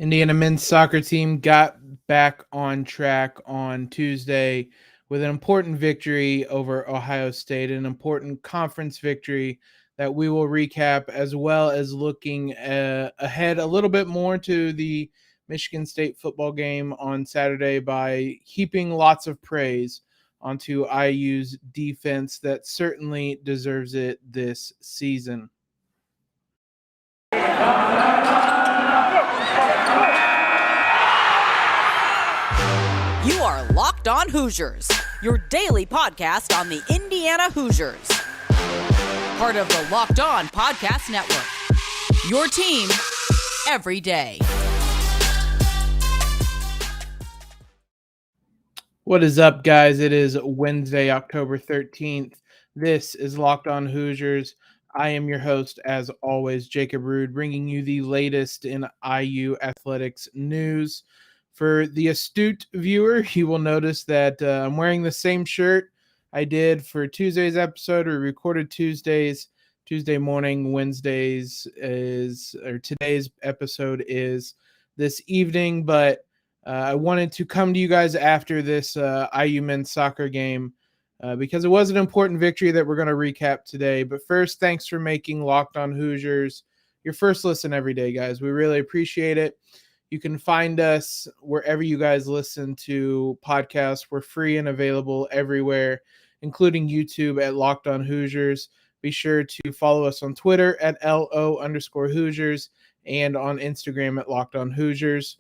Indiana men's soccer team got back on track on Tuesday with an important victory over Ohio State, an important conference victory that we will recap, as well as looking ahead a little bit more to the Michigan State football game on Saturday by heaping lots of praise onto IU's defense that certainly deserves it this season. You are Locked On Hoosiers, your daily podcast on the Indiana Hoosiers. Part of the Locked On Podcast Network, your team every day. What is up, guys? It is Wednesday, October 13th. This is Locked On Hoosiers. I am your host, as always, Jacob Rude, bringing you the latest in IU athletics news. For the astute viewer, you will notice that I'm wearing the same shirt I did for Tuesday's episode. We recorded Tuesday morning. Today's episode is this evening, but I wanted to come to you guys after this IU men's soccer game because it was an important victory that we're going to recap today. But first, thanks for making Locked On Hoosiers your first listen every day, guys. We really appreciate it. You can find us wherever you guys listen to podcasts. We're free and available everywhere, including YouTube at Locked On Hoosiers. Be sure to follow us on Twitter at LO_Hoosiers and on Instagram at Locked On Hoosiers.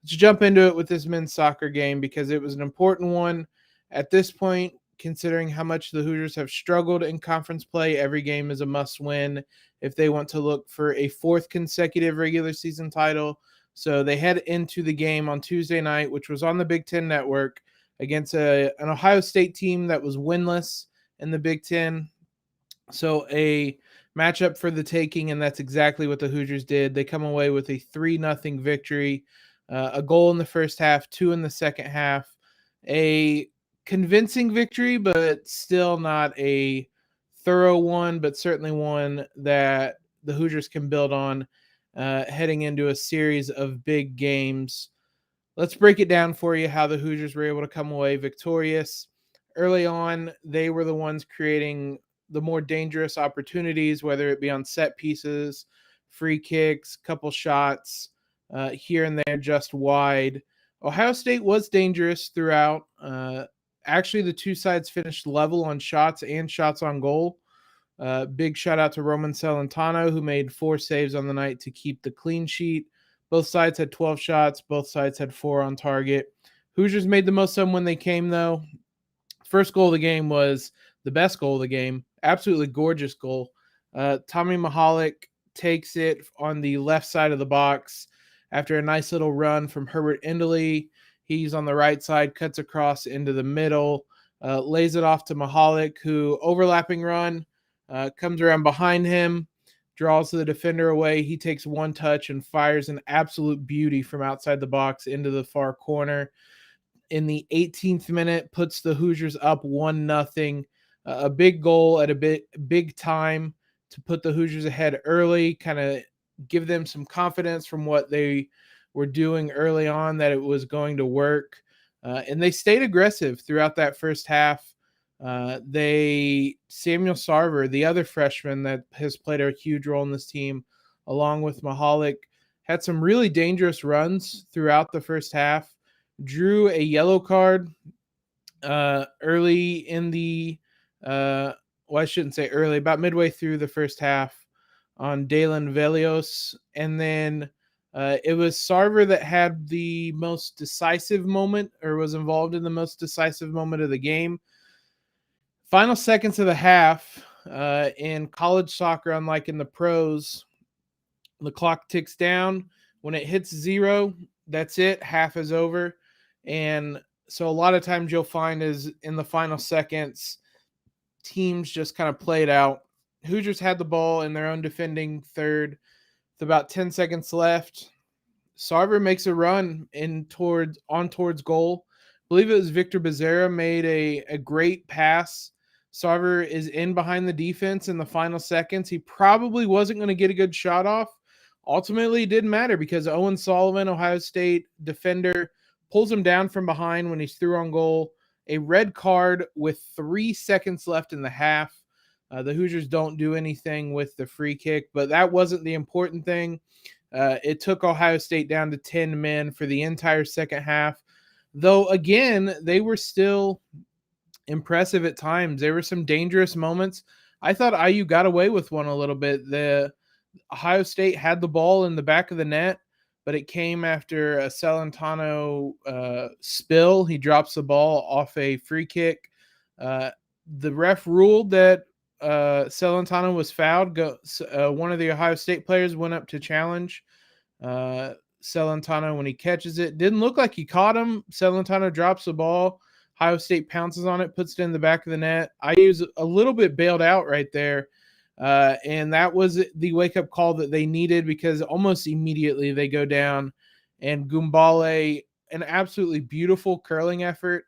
Let's jump into it with this men's soccer game because it was an important one at this point, considering how much the Hoosiers have struggled in conference play. Every game is a must-win if they want to look for a fourth consecutive regular season title. So they head into the game on Tuesday night, which was on the Big Ten Network, against an Ohio State team that was winless in the Big Ten. So a matchup for the taking, and that's exactly what the Hoosiers did. They come away with a 3-0 victory, a goal in the first half, 2 in the second half. A convincing victory, but still not a thorough one, but certainly one that the Hoosiers can build on heading into a series of big games. Let's break it down for you how the Hoosiers were able to come away victorious. Early on, they were the ones creating the more dangerous opportunities, whether it be on set pieces, free kicks, couple shots here and there just wide. Ohio State was dangerous throughout. Actually, the two sides finished level on shots and shots on goal. Big shout out to Roman Celentano, who made 4 saves on the night to keep the clean sheet. Both sides had 12 shots. Both sides had 4 on target. Hoosiers made the most of them when they came, though. First goal of the game was the best goal of the game. Absolutely gorgeous goal. Tommy Mahalik takes it on the left side of the box after a nice little run from Herbert Indley. He's on the right side, cuts across into the middle, lays it off to Mahalik, who overlapping run, comes around behind him, draws the defender away. He takes one touch and fires an absolute beauty from outside the box into the far corner. In the 18th minute, puts the Hoosiers up 1-0. A big goal at a big time to put the Hoosiers ahead early, kind of give them some confidence from what they were doing early on that it was going to work. And they stayed aggressive throughout that first half. Samuel Sarver, the other freshman that has played a huge role in this team, along with Mahalik, had some really dangerous runs throughout the first half. Drew a yellow card early in the I shouldn't say early, about midway through the first half on Dalen Velios. And then it was Sarver that had the most decisive moment, or was involved in the most decisive moment of the game. Final seconds of the half, in college soccer, unlike in the pros, the clock ticks down. When it hits 0, that's it. Half is over. And so a lot of times you'll find is in the final seconds, teams just kind of played out. Hoosiers had the ball in their own defending third with about 10 seconds left. Sarver makes a run towards goal. I believe it was Victor Becerra made a great pass. Sarver is in behind the defense in the final seconds. He probably wasn't going to get a good shot off ultimately it didn't matter because Owen Sullivan, Ohio State defender, pulls him down from behind when he's through on goal. A red card with 3 seconds left in the half. The Hoosiers don't do anything with the free kick, but that wasn't the important thing. It took Ohio State down to 10 men for the entire second half. Though, again, they were still impressive at times. There were some dangerous moments. I thought IU got away with one a little bit. The Ohio State had the ball in the back of the net, but it came after a Celentano spill. He drops the ball off a free kick. The ref ruled that Celentano was fouled. One of the Ohio State players went up to challenge Celentano when he catches it. Didn't look like he caught him. Celentano drops the ball. Ohio State pounces on it, puts it in the back of the net. IU's a little bit bailed out right there. And that was the wake-up call that they needed because almost immediately they go down. And Gumbale, an absolutely beautiful curling effort.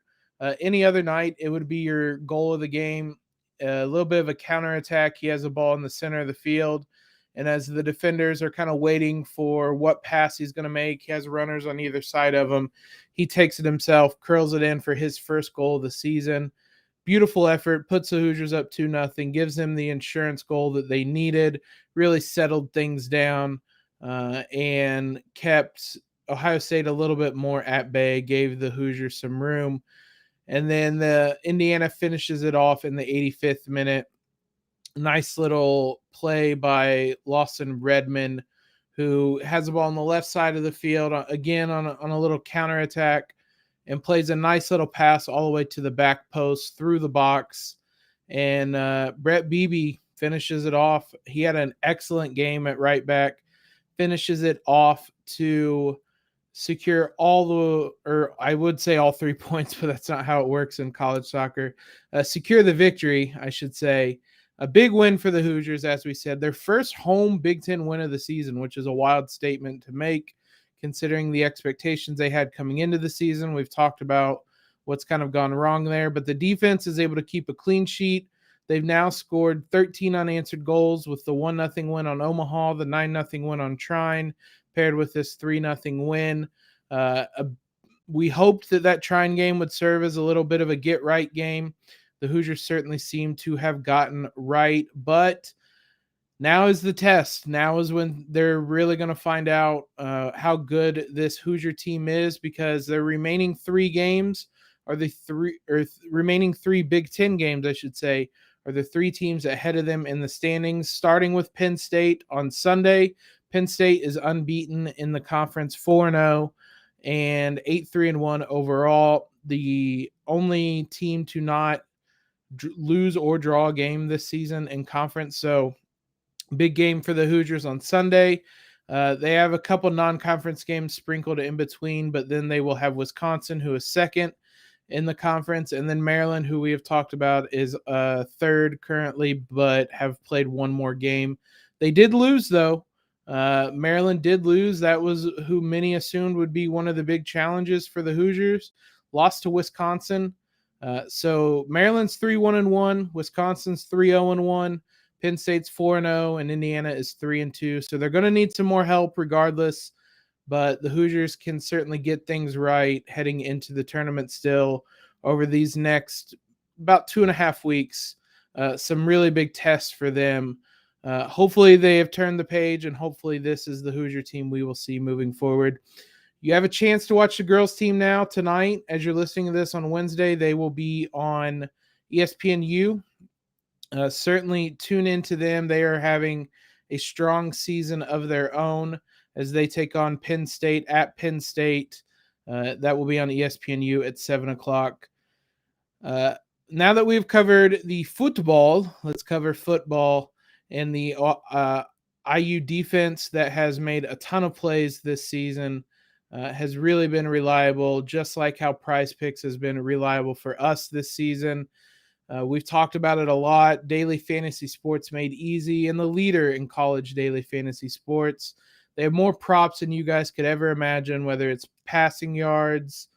Any other night, it would be your goal of the game. A little bit of a counterattack. He has a ball in the center of the field. And as the defenders are kind of waiting for what pass he's going to make, he has runners on either side of him. He takes it himself, curls it in for his first goal of the season. Beautiful effort, puts the Hoosiers up 2-0, gives them the insurance goal that they needed, really settled things down, and kept Ohio State a little bit more at bay, gave the Hoosiers some room. And then the Indiana finishes it off in the 85th minute. Nice little play by Lawson Redmond, who has the ball on the left side of the field, again on a little counterattack, and plays a nice little pass all the way to the back post through the box. And Brett Beebe finishes it off. He had an excellent game at right back, finishes it off to secure all 3 points, but that's not how it works in college soccer. Secure the victory, I should say. A big win for the Hoosiers, as we said. Their first home Big Ten win of the season, which is a wild statement to make, considering the expectations they had coming into the season. We've talked about what's kind of gone wrong there, but the defense is able to keep a clean sheet. They've now scored 13 unanswered goals with the 1-0 win on Omaha, the 9-0 win on Trine, paired with this 3-0 win. We hoped that Trine game would serve as a little bit of a get-right game. The Hoosiers certainly seem to have gotten right, but now is the test. Now is when they're really going to find out how good this Hoosier team is, because their remaining 3 games are remaining 3 Big Ten games, I should say, are the 3 teams ahead of them in the standings, starting with Penn State on Sunday. Penn State is unbeaten in the conference, 4-0 and 8-3-1 overall. The only team to not lose or draw a game this season in conference. So big game for the Hoosiers on Sunday. They have a couple non-conference games sprinkled in between, but then they will have Wisconsin, who is second in the conference, and then Maryland, who we have talked about, is third currently, but have played one more game. They did lose, though. Maryland did lose. That was who many assumed would be one of the big challenges for the Hoosiers. Lost to Wisconsin. So Maryland's 3-1-1, Wisconsin's 3-0-1, Penn State's 4-0, and Indiana is 3-2. So they're going to need some more help regardless, but the Hoosiers can certainly get things right heading into the tournament still over these next about 2.5 weeks. Some really big tests for them. Hopefully they have turned the page, and hopefully this is the Hoosier team we will see moving forward. You have a chance to watch the girls team now tonight. As you're listening to this on Wednesday, they will be on ESPNU. Certainly tune into them. They are having a strong season of their own as they take on Penn State at Penn State. That will be on ESPNU at 7 o'clock. Now that we've covered the football, let's cover football and the IU defense that has made a ton of plays this season. Has really been reliable, just like how PrizePicks has been reliable for us this season. We've talked about it a lot. Daily fantasy sports made easy, and the leader in college daily fantasy sports. They have more props than you guys could ever imagine, whether it's passing yards,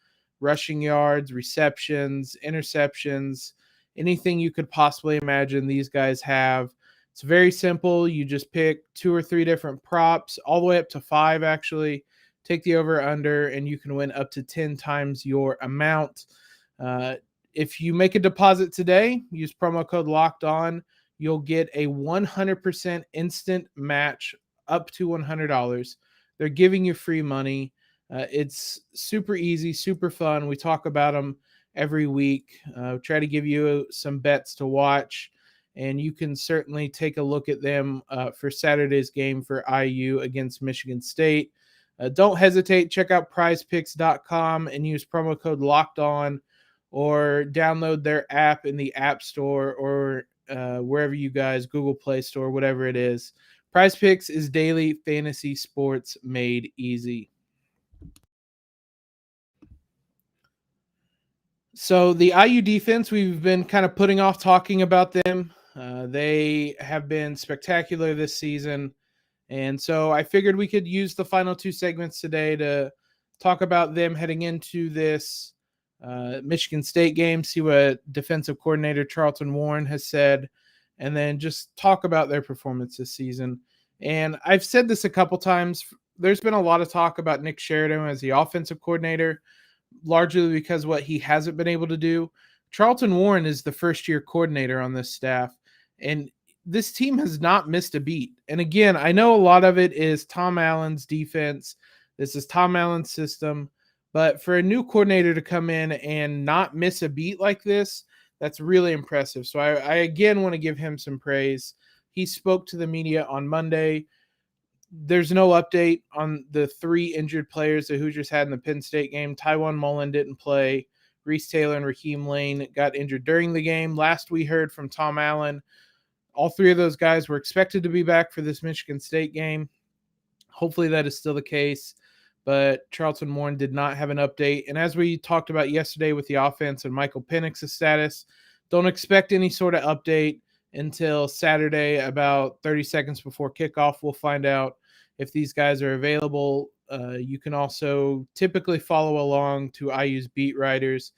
rushing yards, receptions, interceptions, anything you could possibly imagine these guys have It's very simple. You just pick 2 or 3 different props, all the way up to 5 actually. Take the over under, and you can win up to 10 times your amount. If you make a deposit today, use promo code Locked On. You'll get a 100% instant match up to $100. They're giving you free money. It's super easy, super fun. We talk about them every week. Try to give you some bets to watch, and you can certainly take a look at them for Saturday's game for IU against Michigan State. Don't hesitate. Check out PrizePicks.com and use promo code Locked On, or download their app in the App Store or wherever you guys, Google Play Store, whatever it is. PrizePicks is daily fantasy sports made easy. So the IU defense, we've been kind of putting off talking about them. They have been spectacular this season. And so I figured we could use the final 2 segments today to talk about them heading into this Michigan State game, see what defensive coordinator Charlton Warren has said, and then just talk about their performance this season. And I've said this a couple times. There's been a lot of talk about Nick Sheridan as the offensive coordinator, largely because what he hasn't been able to do. Charlton Warren is the first-year coordinator on this staff, and this team has not missed a beat. And again, I know a lot of it is Tom Allen's defense. This is Tom Allen's system. But for a new coordinator to come in and not miss a beat like this, that's really impressive. So I again want to give him some praise. He spoke to the media on Monday. There's no update on the 3 injured players the Hoosiers had in the Penn State game. Tywan Mullen didn't play. Reese Taylor and Raheem Lane got injured during the game. Last we heard from Tom Allen, all 3 of those guys were expected to be back for this Michigan State game. Hopefully that is still the case, but Charlton Warren did not have an update. And as we talked about yesterday with the offense and Michael Penix's status, don't expect any sort of update until Saturday, about 30 seconds before kickoff. We'll find out if these guys are available. You can also typically follow along to IU's beat writers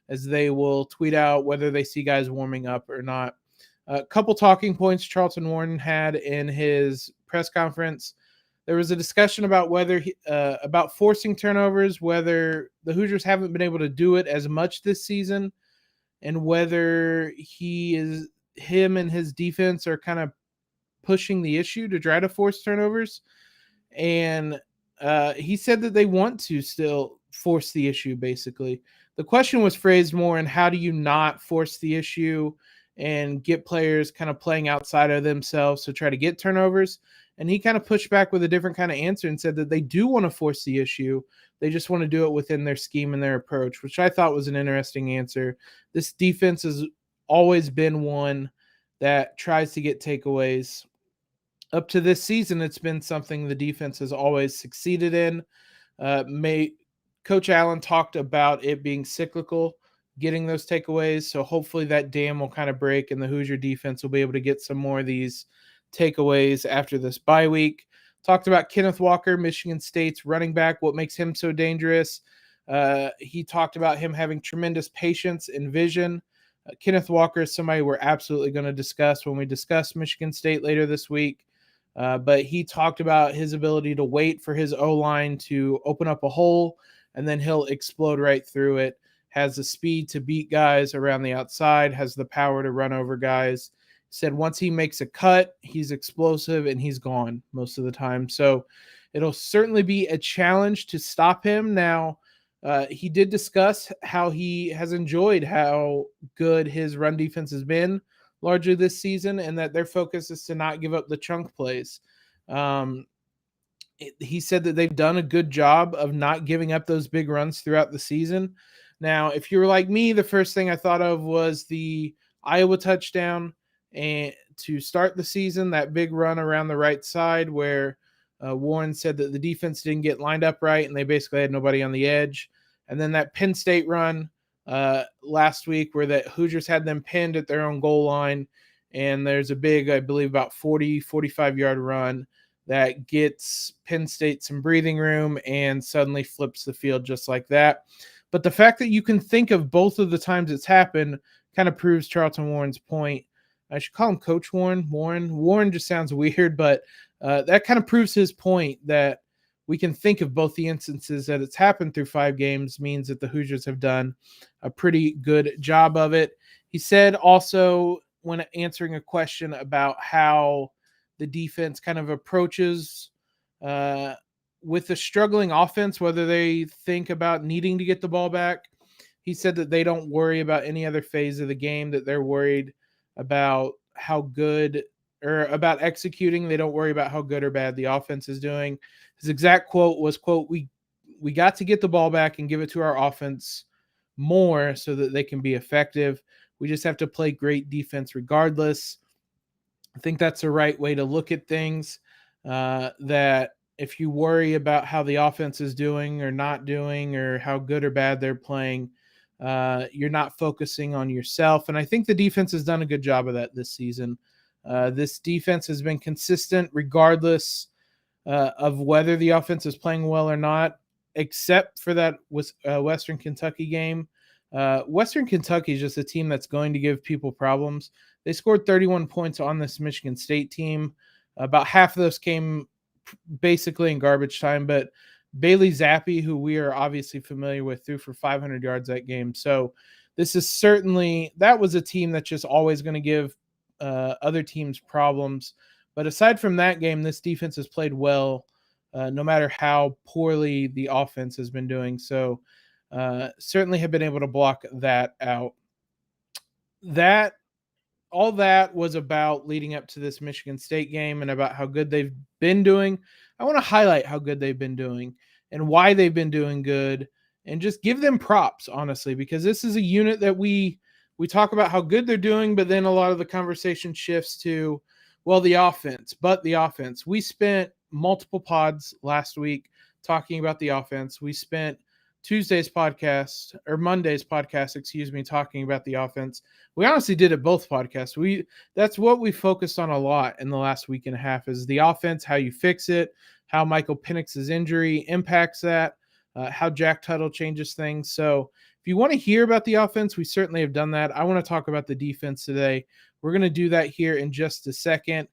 as they will tweet out whether they see guys warming up or not. A couple talking points Charlton Warren had in his press conference. There was a discussion about whether about forcing turnovers, whether the Hoosiers haven't been able to do it as much this season, and whether him and his defense are kind of pushing the issue to try to force turnovers. And he said that they want to still force the issue, basically. The question was phrased more in how do you not force the issue and get players kind of playing outside of themselves to try to get turnovers. And he kind of pushed back with a different kind of answer and said that they do want to force the issue. They just want to do it within their scheme and their approach, which I thought was an interesting answer. This defense has always been one that tries to get takeaways. Up to this season, it's been something the defense has always succeeded in. Coach Allen talked about it being cyclical, getting those takeaways. So hopefully that dam will kind of break and the Hoosier defense will be able to get some more of these takeaways after this bye week. Talked about Kenneth Walker, Michigan State's running back, what makes him so dangerous. He talked about him having tremendous patience and vision. Kenneth Walker is somebody we're absolutely going to discuss when we discuss Michigan State later this week. But he talked about his ability to wait for his O-line to open up a hole, and then he'll explode right through it. Has the speed to beat guys around the outside, has the power to run over guys. Said once he makes a cut, he's explosive and he's gone most of the time. So it'll certainly be a challenge to stop him. Now, he did discuss how he has enjoyed how good his run defense has been largely this season, and that their focus is to not give up the chunk plays. He said that they've done a good job of not giving up those big runs throughout the season. Now, if you were like me, the first thing I thought of was the Iowa touchdown and to start the season, that big run around the right side where Warren said that the defense didn't get lined up right and they basically had nobody on the edge. And then that Penn State run last week where the Hoosiers had them pinned at their own goal line. And there's a big, I believe, about 40, 45-yard run that gets Penn State some breathing room and suddenly flips the field just like that. But the fact that you can think of both of the times it's happened kind of proves Charlton Warren's point. I should call him Coach Warren. Warren just sounds weird, but that kind of proves his point that we can think of both the instances that it's happened through 5 games means that the Hoosiers have done a pretty good job of it. He said also when answering a question about how the defense kind of approaches with a struggling offense, whether they think about needing to get the ball back, he said that they don't worry about any other phase of the game, that they're worried about how good or about executing. They don't worry about how good or bad the offense is doing. His exact quote was, quote, we got to get the ball back and give it to our offense more so that they can be effective. We just have to play great defense regardless. I think that's the right way to look at things, that if you worry about how the offense is doing or not doing or how good or bad they're playing, you're not focusing on yourself. And I think the defense has done a good job of that this season. This defense has been consistent regardless of whether the offense is playing well or not, except for that Western Kentucky game. Western Kentucky is just a team that's going to give people problems. They scored 31 points on this Michigan State team. About half of those came basically in garbage time, but Bailey Zappi, who we are obviously familiar with, threw for 500 yards that game. So this is certainly, that was a team that's just always going to give other teams problems. But aside from that game, this defense has played well, no matter how poorly the offense has been doing. So certainly have been able to block that out. All that was about leading up to this Michigan State game and about how good they've been doing. I want to highlight how good they've been doing and why they've been doing good and just give them props, honestly, because this is a unit that we talk about how good they're doing, but then a lot of the conversation shifts to, well, the offense. We spent multiple pods last week talking about the offense. We spent Monday's podcast, talking about the offense. We honestly did it both podcasts. That's what we focused on a lot in the last week and a half is the offense, how you fix it, how Michael Penix's injury impacts that, how Jack Tuttle changes things. So if you want to hear about the offense, we certainly have done that. I want to talk about the defense today. We're going to do that here in just a second.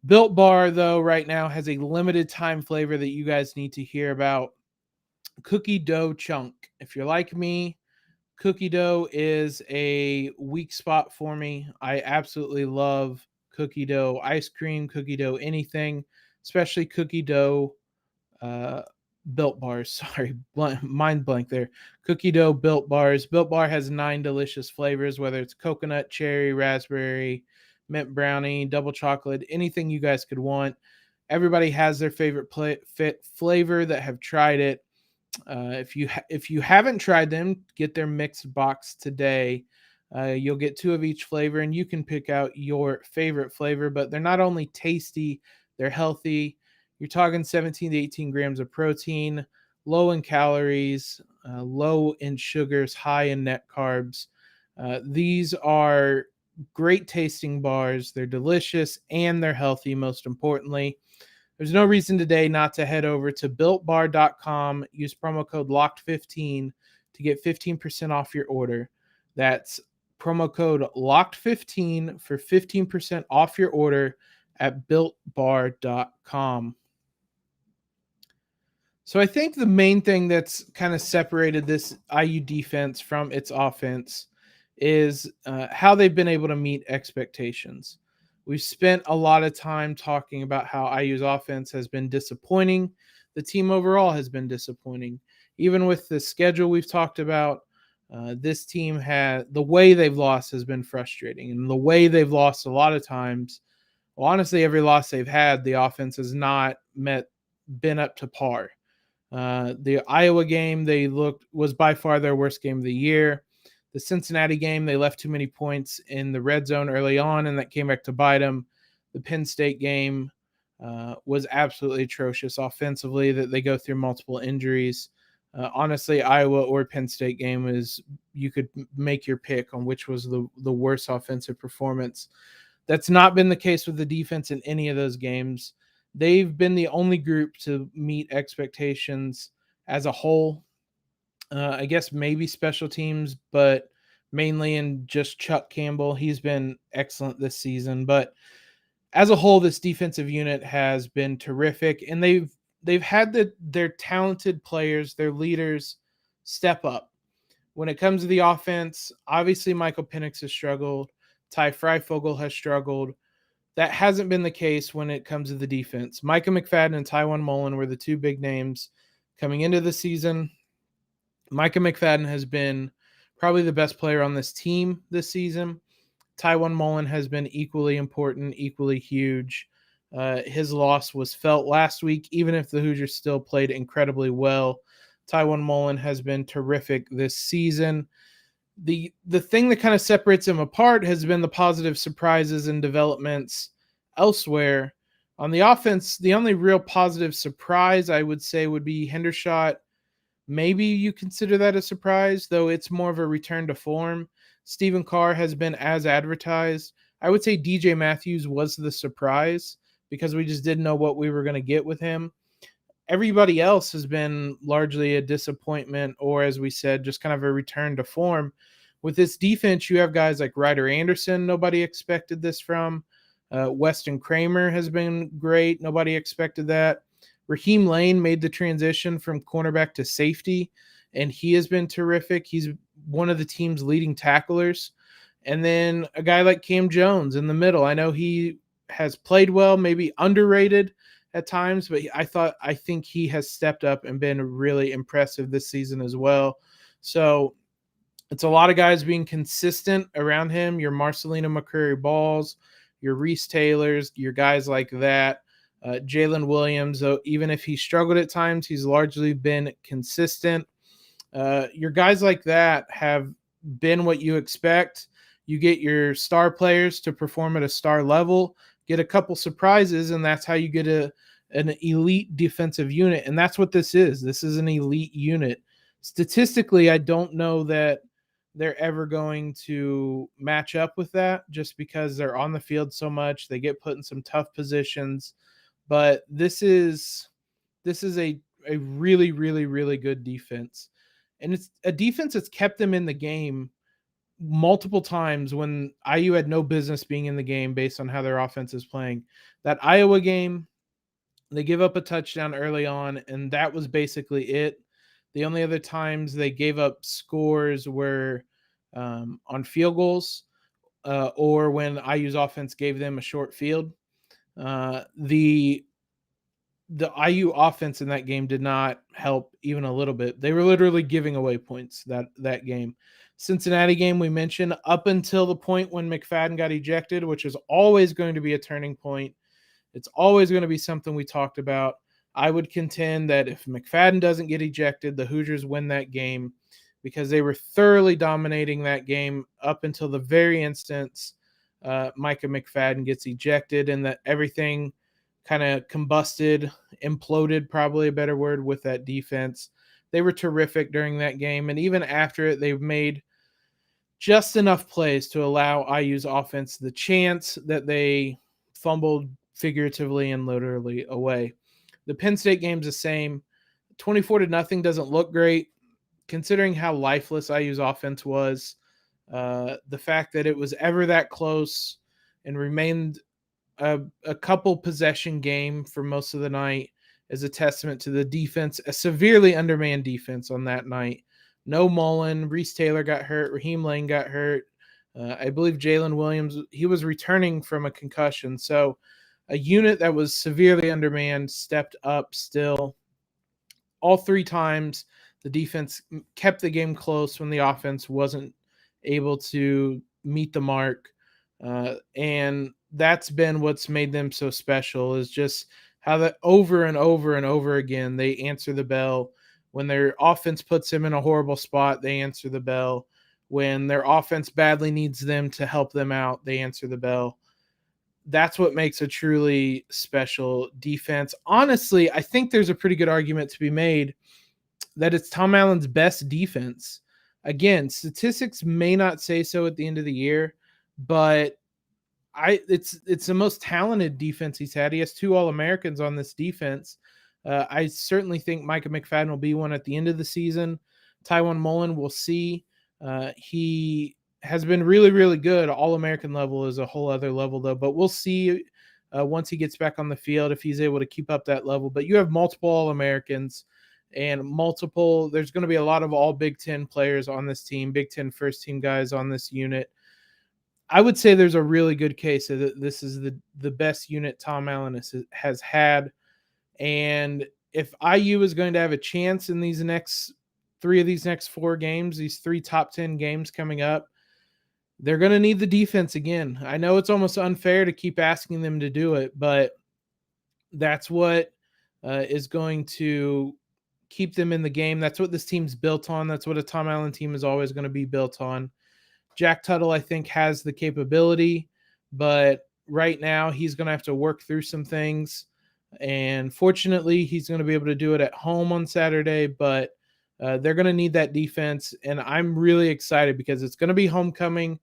Built Bar, though, right now has a limited time flavor that you guys need to hear about. Cookie dough chunk. If you're like me, cookie dough is a weak spot for me. I absolutely love cookie dough ice cream, cookie dough anything, especially cookie dough Built Bars. Sorry, mind blank there. Cookie dough Built Bars. Built Bar has 9 delicious flavors, whether it's coconut, cherry, raspberry, mint brownie, double chocolate, anything you guys could want. Everybody has their favorite flavor that have tried it. If you haven't tried them, get their mixed box today. You'll get 2 of each flavor, and you can pick out your favorite flavor. But they're not only tasty, they're healthy. You're talking 17 to 18 grams of protein, low in calories, low in sugars, high in net carbs. These are great tasting bars. They're delicious and they're healthy, most importantly. There's no reason today not to head over to BuiltBar.com. Use promo code LOCKED15 to get 15% off your order. That's promo code LOCKED15 for 15% off your order at BuiltBar.com. So I think the main thing that's kind of separated this IU defense from its offense is how they've been able to meet expectations. We've spent a lot of time talking about how IU's offense has been disappointing. The team overall has been disappointing. Even with the schedule we've talked about, this team the way they've lost has been frustrating. And the way they've lost a lot of times, well, honestly, every loss they've had, the offense has not been up to par. The Iowa game was by far their worst game of the year. The Cincinnati game, they left too many points in the red zone early on, and that came back to bite them. The Penn State game was absolutely atrocious offensively, that they go through multiple injuries. Honestly, Iowa or Penn State game you could make your pick on which was the worst offensive performance. That's not been the case with the defense in any of those games. They've been the only group to meet expectations as a whole. I guess maybe special teams, but mainly in just Chuck Campbell. He's been excellent this season, but as a whole, this defensive unit has been terrific, and they've had their talented players, their leaders, step up. When it comes to the offense, obviously Michael Penix has struggled. Ty Freifogel has struggled. That hasn't been the case when it comes to the defense. Micah McFadden and Tywan Mullen were the two big names coming into the season. Micah McFadden has been probably the best player on this team this season. Tywan Mullen has been equally important, equally huge. His loss was felt last week, even if the Hoosiers still played incredibly well. Tywan Mullen has been terrific this season. The thing that kind of separates him apart has been the positive surprises and developments elsewhere. On the offense, the only real positive surprise I would say would be Hendershot. Maybe you consider that a surprise, though it's more of a return to form. Stephen Carr has been as advertised. I would say DJ Matthews was the surprise because we just didn't know what we were going to get with him. Everybody else has been largely a disappointment, or as we said, just kind of a return to form. With this defense, you have guys like Ryder Anderson. Nobody expected this from. Weston Kramer has been great. Nobody expected that. Raheem Lane made the transition from cornerback to safety, and he has been terrific. He's one of the team's leading tacklers. And then a guy like Cam Jones in the middle. I know he has played well, maybe underrated at times, but I think he has stepped up and been really impressive this season as well. So it's a lot of guys being consistent around him. Your Marcelino McCurry Balls, your Reese Taylors, your guys like that. Jalen Williams, though, even if he struggled at times, he's largely been consistent. Your guys like that have been what you expect. You get your star players to perform at a star level, get a couple surprises, and that's how you get an elite defensive unit. And that's what this is. This is an elite unit. Statistically, I don't know that they're ever going to match up with that just because they're on the field so much. They get put in some tough positions. But this is a really, really, really good defense. And it's a defense that's kept them in the game multiple times when IU had no business being in the game based on how their offense is playing. That Iowa game, they give up a touchdown early on, and that was basically it. The only other times they gave up scores were on field goals or when IU's offense gave them a short field. The IU offense in that game did not help even a little bit. They were literally giving away points that game. Cincinnati game we mentioned up until the point when McFadden got ejected, which is always going to be a turning point. It's always going to be something we talked about. I would contend that if McFadden doesn't get ejected, the Hoosiers win that game because they were thoroughly dominating that game up until the very instance Micah McFadden gets ejected and that everything kind of combusted, imploded, probably a better word, with that defense. They were terrific during that game, and even after it, they've made just enough plays to allow IU's offense the chance that they fumbled figuratively and literally away. The Penn State game's the same. 24-0 doesn't look great, considering how lifeless IU's offense was. The fact that it was ever that close and remained a couple possession game for most of the night is a testament to the defense, a severely undermanned defense on that night. No Mullen, Reese Taylor got hurt, Raheem Lane got hurt. I believe Jalen Williams, he was returning from a concussion. So a unit that was severely undermanned stepped up still. All three times the defense kept the game close when the offense wasn't able to meet the mark. And that's been what's made them so special, is just how that over and over and over again, they answer the bell. When their offense puts them in a horrible spot, they answer the bell. When their offense badly needs them to help them out, they answer the bell. That's what makes a truly special defense. Honestly, I think there's a pretty good argument to be made that it's Tom Allen's best defense. Again, statistics may not say so at the end of the year, but it's the most talented defense he's had. He has 2 All-Americans on this defense. I certainly think Micah McFadden will be one at the end of the season. Tywan Mullen, we'll see. He has been really, really good. All-American level is a whole other level, though. But we'll see once he gets back on the field if he's able to keep up that level. But you have multiple All-Americans and multiple – there's going to be a lot of all Big Ten players on this team, Big Ten first-team guys on this unit. I would say there's a really good case that this is the best unit Tom Allen has had. And if IU is going to have a chance in these next 4 games, these 3 top 10 games coming up, they're going to need the defense again. I know it's almost unfair to keep asking them to do it, but that's what is going to keep them in the game. That's what this team's built on. That's what a Tom Allen team is always going to be built on. Jack Tuttle, I think, has the capability, but right now he's going to have to work through some things. And fortunately, he's going to be able to do it at home on Saturday, but they're going to need that defense. And I'm really excited because it's going to be homecoming.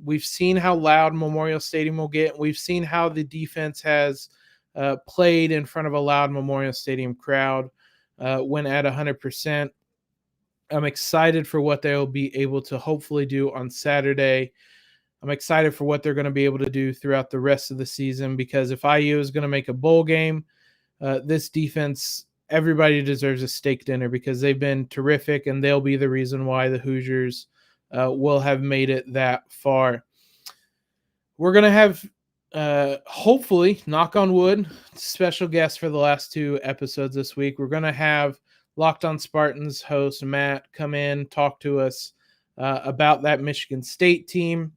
We've seen how loud Memorial Stadium will get. We've seen how the defense has played in front of a loud Memorial Stadium crowd when at 100%. I'm excited for what they'll be able to hopefully do on Saturday. I'm excited for what they're going to be able to do throughout the rest of the season, because if IU is going to make a bowl game, this defense, everybody deserves a steak dinner because they've been terrific, and they'll be the reason why the Hoosiers will have made it that far. We're going to have, hopefully, knock on wood, special guest for the last 2 episodes this week. We're going to have Locked on Spartans host Matt come in, talk to us about that Michigan State team.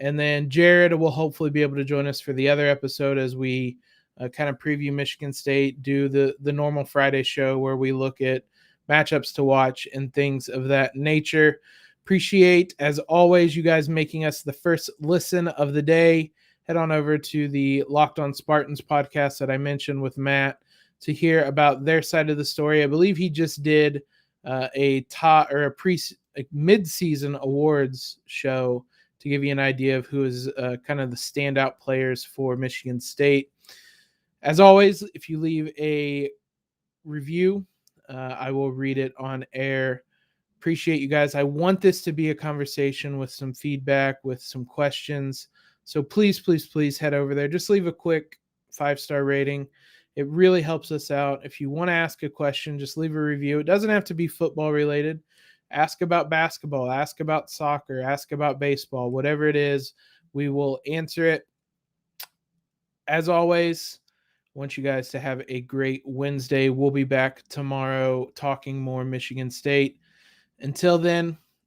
And then Jared will hopefully be able to join us for the other episode as we kind of preview Michigan State, do the normal Friday show where we look at matchups to watch and things of that nature. Appreciate, as always, you guys making us the first listen of the day. Head on over to the Locked on Spartans podcast that I mentioned with Matt to hear about their side of the story. I believe he just did a mid-season awards show to give you an idea of who is kind of the standout players for Michigan State. As always, if you leave a review, I will read it on air. Appreciate you guys. I want this to be a conversation with some feedback, with some questions. So please, please, please head over there. Just leave a quick 5-star rating. It really helps us out. If you want to ask a question, just leave a review. It doesn't have to be football related. Ask about basketball, ask about soccer, ask about baseball, whatever it is, we will answer it. As always, I want you guys to have a great Wednesday. We'll be back tomorrow talking more Michigan State. Until then,